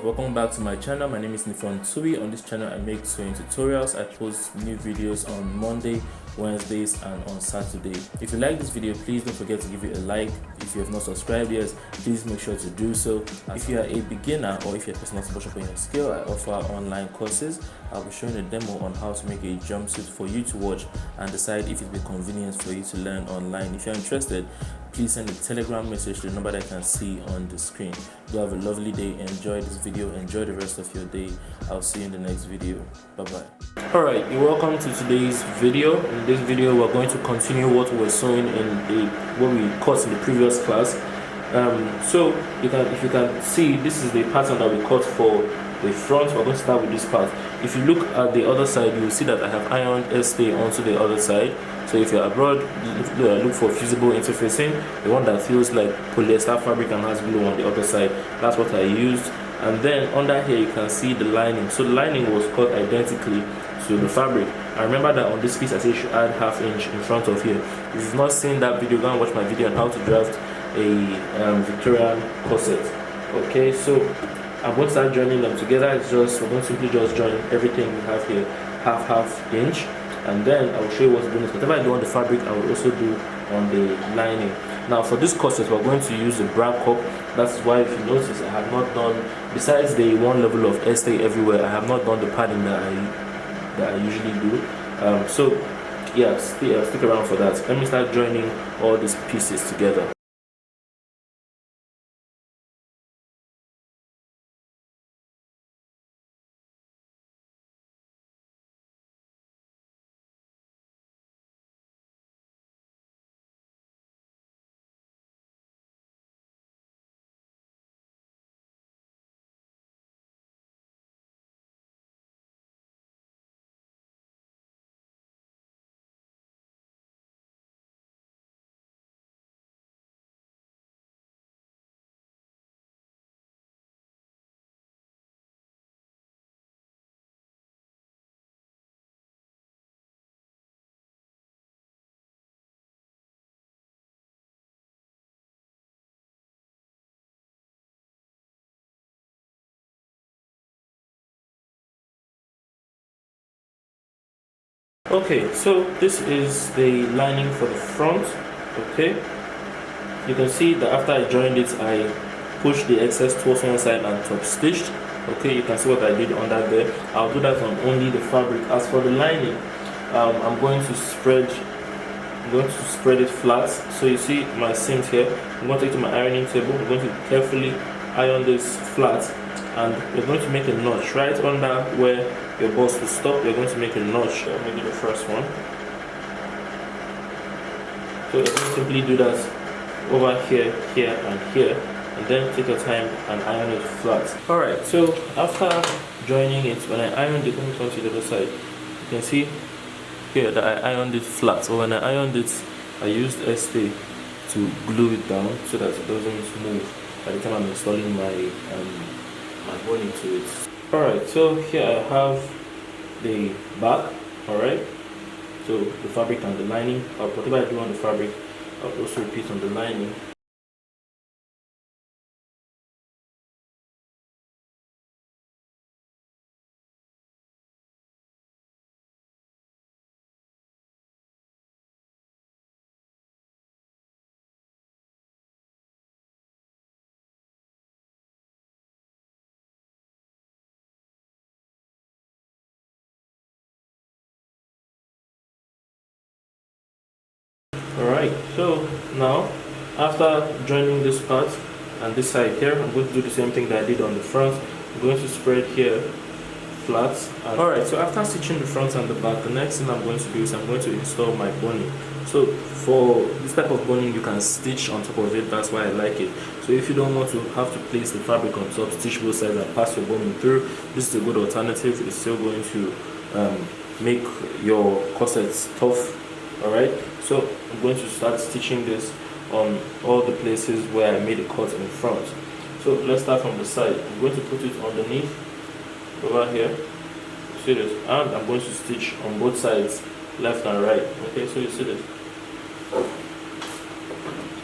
up, welcome back to my channel. My name is Ndifon Ntui. On this channel I make sewing tutorials. I post new videos on Monday, Wednesdays and on Saturday. If you like this video, please don't forget to give it a like. If you have not subscribed yet, please make sure to do so. If you are a beginner or if you're a person that's brush up on your skill, I offer online courses. I'll be showing a demo on how to make a jumpsuit for you to watch and decide if it will be convenient for you to learn online. If you're interested, please send a Telegram message to the number that I can see on the screen. Do have a lovely day. Enjoy this video. Enjoy the rest of your day. I'll see you in the next video. Bye bye. Alright, you're welcome to today's video. In this video, we're going to continue what we were sewing in what we cut in the previous class. So if you can see, this is the pattern that we cut for the front. We're going to start with this part. If you look at the other side, you will see that I have ironed a stay onto the other side. So if you're abroad, look for fusible interfacing, the one that feels like polyester fabric and has glue on the other side. That's what I used. And then under here you can see the lining. So the lining was cut identically to the fabric. I remember that on this piece I said you should add ½ inch in front of here. If you've not seen that video, go and watch my video on how to draft a Victorian corset. Okay, so I'm going to start joining them together. We're going to simply just join everything we have here ½ inch. And then I will show you what's doing. Whatever I do on the fabric, I will also do on the lining. Now for this corset, we're going to use a bra cup. That's why if you notice, I have not done, besides the one level of estay everywhere, I have not done the padding that I usually do. So yeah, stick around for that. Let me start joining all these pieces together. Okay, so this is the lining for the front. Okay, you can see that after I joined it, I pushed the excess towards one side and top stitched. Okay, you can see what I did under there. I'll do that on only the fabric. As for the lining, I'm going to spread it flat. So you see my seams here. I'm going to take to my ironing table. I'm going to carefully iron this flat, and we're going to make a notch right under where your bust will stop. You're going to make a notch. Let me do the first one. So you're going to simply do that over here, here, and here, and then take your time and iron it flat. Alright, so after joining it, when I ironed it, let me turn to the other side. You can see here that I ironed it flat. So when I ironed it, I used estay to glue it down so that it doesn't move by the time I'm installing my body to it. Alright, so here I have the back. Alright, so the fabric and the lining. Whatever I do on the fabric, I'll also repeat on the lining. Alright, so now after joining this part and this side here, I'm going to do the same thing that I did on the front. I'm going to spread here flat. Alright, so after stitching the front and the back, the next thing I'm going to do is I'm going to install my boning. So for this type of boning, you can stitch on top of it. That's why I like it. So if you don't want to have to place the fabric on top, stitch both sides and pass your boning through, this is a good alternative. It's still going to make your corsets tough. Alright, so I'm going to start stitching this on all the places where I made a cut in front. So let's start from the side. I'm going to put it underneath over here. See this? And I'm going to stitch on both sides, left and right. Okay, so you see this.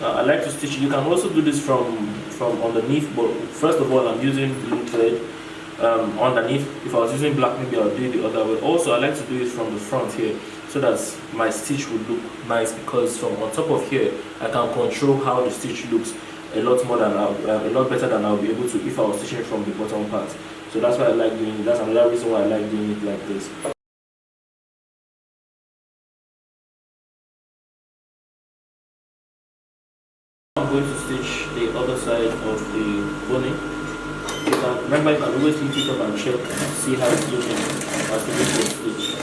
I like to stitch. You can also do this from from underneath, but first of all I'm using blue thread underneath. If I was using black, maybe I'll do it the other way. Also, I like to do it from the front here so that my stitch would look nice, because from on top of here I can control how the stitch looks a lot more than a lot better than I'll be able to if I was stitching from the bottom part. So that's why I like doing it. That's another reason why I like doing it like this. I'm going to stitch the other side of the boning. Remember, you can always lift it up and check, see how it's looking as we make the stitch.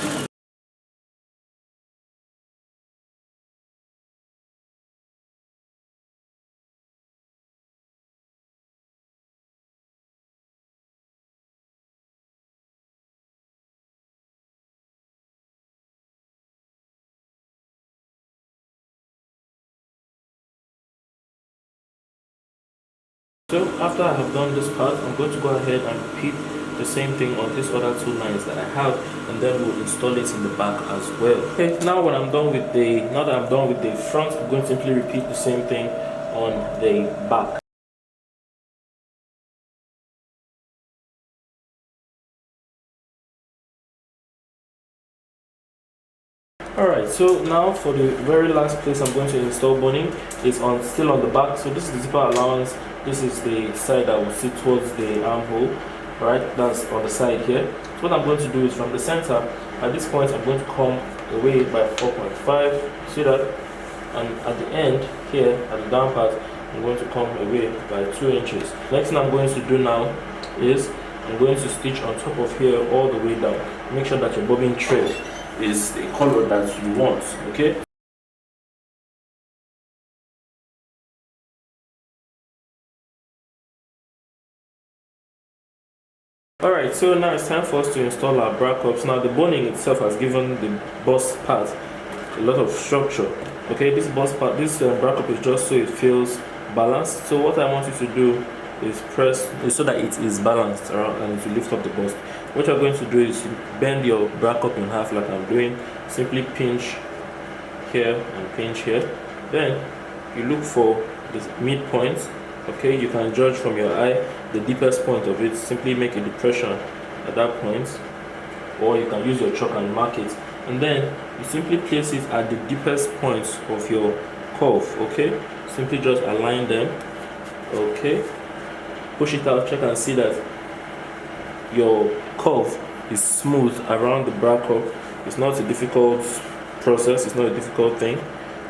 So after I have done this part, I'm going to go ahead and repeat the same thing on these other two lines that I have, and then we'll install it in the back as well. Okay, now that I'm done with the front, I'm going to simply repeat the same thing on the back. Alright, so now for the very last place I'm going to install boning is still on the back. So this is the zipper allowance. This is the side that will sit towards the armhole. Right, that's on the side here. So what I'm going to do is from the center, at this point I'm going to come away by 4.5. See that? And at the end here, at the down part, I'm going to come away by 2 inches. Next thing I'm going to do now is I'm going to stitch on top of here all the way down. Make sure that your bobbin thread is the color that you want, okay? Alright, so now it's time for us to install our bra cups. Now the boning itself has given the bust part a lot of structure, okay? This bust part, this bra cup is just so it feels balanced. So what I want you to do is press so that it is balanced around and to lift up the bust. What you're going to do is bend your bra cup in half like I'm doing. Simply pinch here and pinch here. Then you look for this midpoint. Okay, you can judge from your eye the deepest point of it. Simply make a depression at that point, or you can use your chalk and mark it, and then you simply place it at the deepest points of your curve. Okay, simply just align them. Okay, push it out, check and see that your curve is smooth around the bra cup. It's not a difficult process, it's not a difficult thing.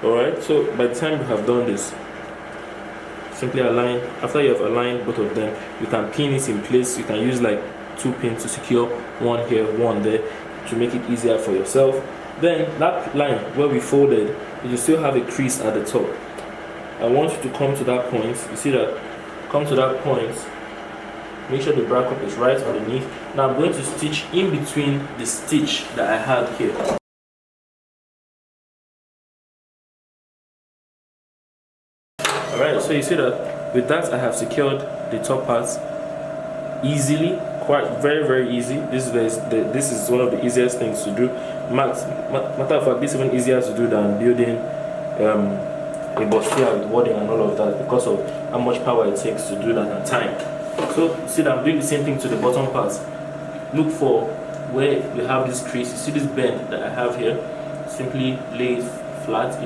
Alright, so by the time you have done this, simply align. After you have aligned both of them, you can pin it in place. You can use like 2 pins to secure, one here, one there, to make it easier for yourself. Then that line where we folded, you still have a crease at the top. I want you to come to that point. You see that? Come to that point. Make sure the bra cup is right underneath. Now I'm going to stitch in between the stitch that I had here. Alright, so you see that with that I have secured the top parts easily, quite very easy. This is one of the easiest things to do. Matter of fact, this is even easier to do than building a bustier with wadding and all of that, because of how much power it takes to do that and time. So see that I'm doing the same thing to the bottom part. Look for where you have this crease. You see this bend that I have here. Simply lay it flat.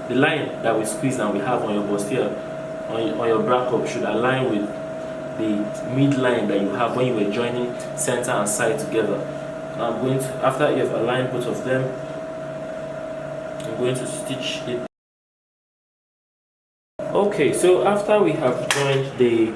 The line that we squeeze and we have on your bustier, on your bra cup, should align with the midline that you have when you were joining center and side together. Now I'm going to, after you have aligned both of them, I'm going to stitch it. Okay, so after we have joined the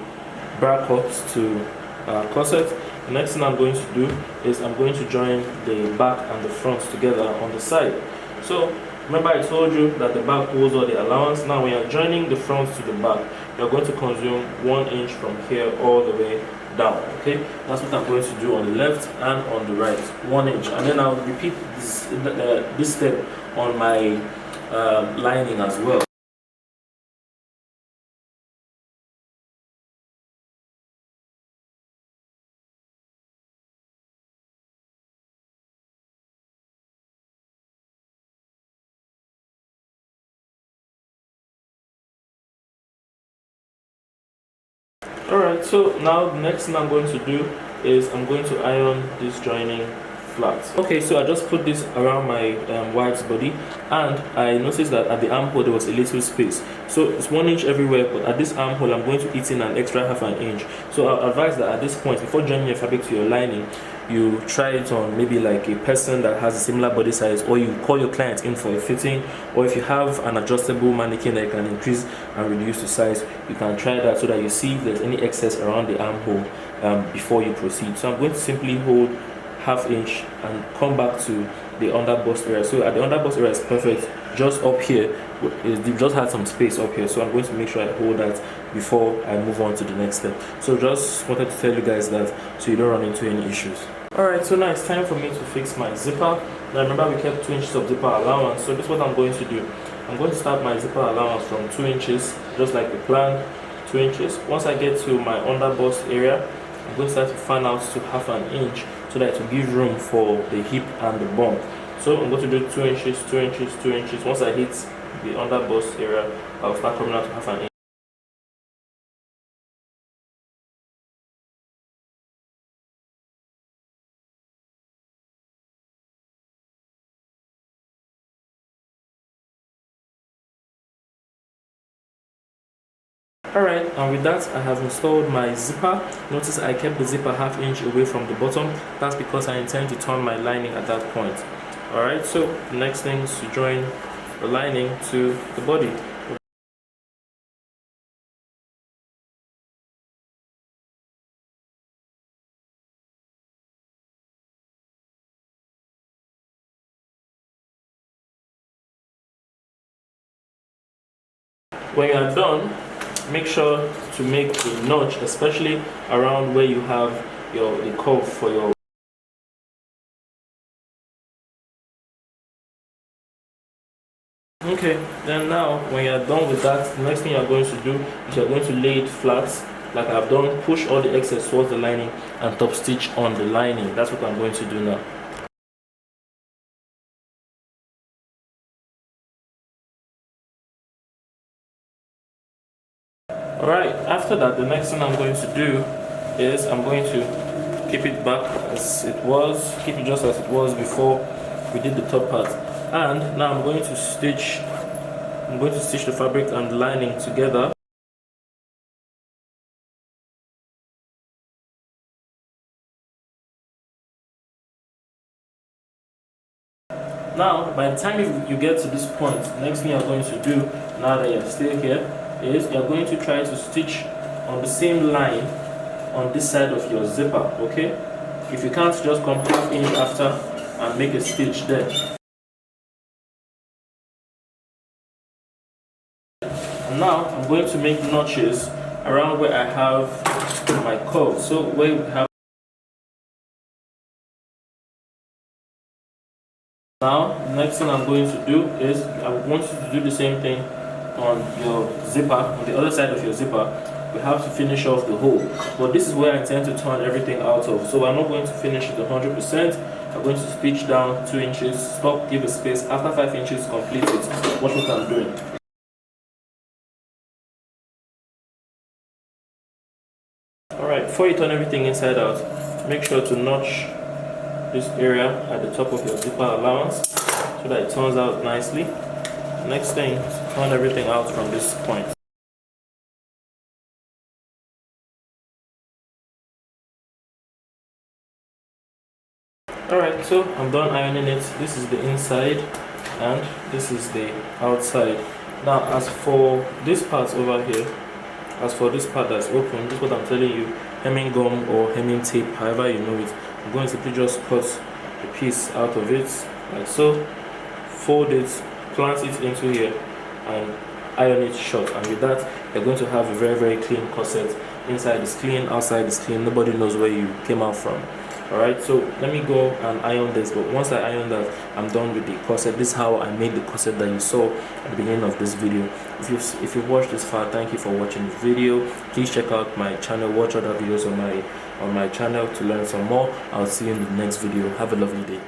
bra cups to our corset, the next thing I'm going to do is I'm going to join the back and the front together on the side. So remember I told you that the back holds all the allowance. Now when you're joining the front to the back, you're going to consume 1 inch from here all the way down. Okay, that's what I'm going to do on the left and on the right, 1 inch, and then I'll repeat this step on my lining as well. Alright, so now the next thing I'm going to do is I'm going to iron this joining flat. Okay, so I just put this around my wife's body, and I noticed that at the armhole there was a little space. So it's 1 inch everywhere, but at this armhole I'm going to eat in an extra half an inch. So I advise that at this point, before joining your fabric to your lining, you try it on maybe like a person that has a similar body size, or you call your client in for a fitting, or if you have an adjustable mannequin that you can increase and reduce the size, you can try that so that you see if there's any excess around the armhole before you proceed. So I'm going to simply hold ½ inch and come back to the under bust area. So at the under bust area is perfect. Just up here, they've just had some space up here, so I'm going to make sure I hold that before I move on to the next step. So just wanted to tell you guys that so you don't run into any issues. Alright, so now it's time for me to fix my zipper. Now remember, we kept 2 inches of zipper allowance, so this is what I'm going to do. I'm going to start my zipper allowance from 2 inches, just like the plan, 2 inches. Once I get to my under bust area, I'm going to start to fan out to ½ inch so that it will give room for the hip and the bump. So I'm going to do 2 inches, 2 inches, 2 inches. Once I hit the under bust area, I'll start coming out to ½ inch. Alright, and with that I have installed my zipper. Notice I kept the zipper ½ inch away from the bottom. That's because I intend to turn my lining at that point. Alright, so the next thing is to join the lining to the body. When you are done, make sure to make a notch, especially around where you have the curve for your. Okay, then now when you are done with that, the next thing you are going to do is you are going to lay it flat like I've done. Push all the excess towards the lining and top stitch on the lining. That's what I'm going to do now. Alright, after that, the next thing I'm going to do is I'm going to keep it back as it was, keep it just as it was before we did the top part. And now I'm going to stitch the fabric and the lining together. Now, by the time you get to this point, the next thing you're going to do, now that you're still here, is you're going to try to stitch on the same line on this side of your zipper, okay? If you can't, just come ½ inch after and make a stitch there. And now I'm going to make notches around where I have my curve. So where we have. Now, the next thing I'm going to do is I want you to do the same thing on your zipper, on the other side of your zipper. We have to finish off the hole, but this is where I intend to turn everything out of. So I'm not going to finish it 100%. I'm going to stitch down 2 inches, stop, give a space. After 5 inches, complete it. Watch what I'm doing. Alright, before you turn everything inside out, make sure to notch this area at the top of your zipper allowance so that it turns out nicely. Next thing is to turn everything out from this point. Alright, so I'm done ironing it. This is the inside and this is the outside. Now as for this part over here, as for this part that's open, this is what I'm telling you, hemming gum or hemming tape, however you know it. I'm going to simply just cut the piece out of it like so, fold it, plant it into here and iron it shut, and with that you're going to have a very clean corset. Inside is clean, outside is clean, nobody knows where you came out from. Alright, so let me go and iron this, but once I iron that, I'm done with the corset. This is how I made the corset that you saw at the beginning of this video. If you've watched this far, thank you for watching the video. Please check out my channel, watch other videos on my channel to learn some more. I'll see you in the next video. Have a lovely day.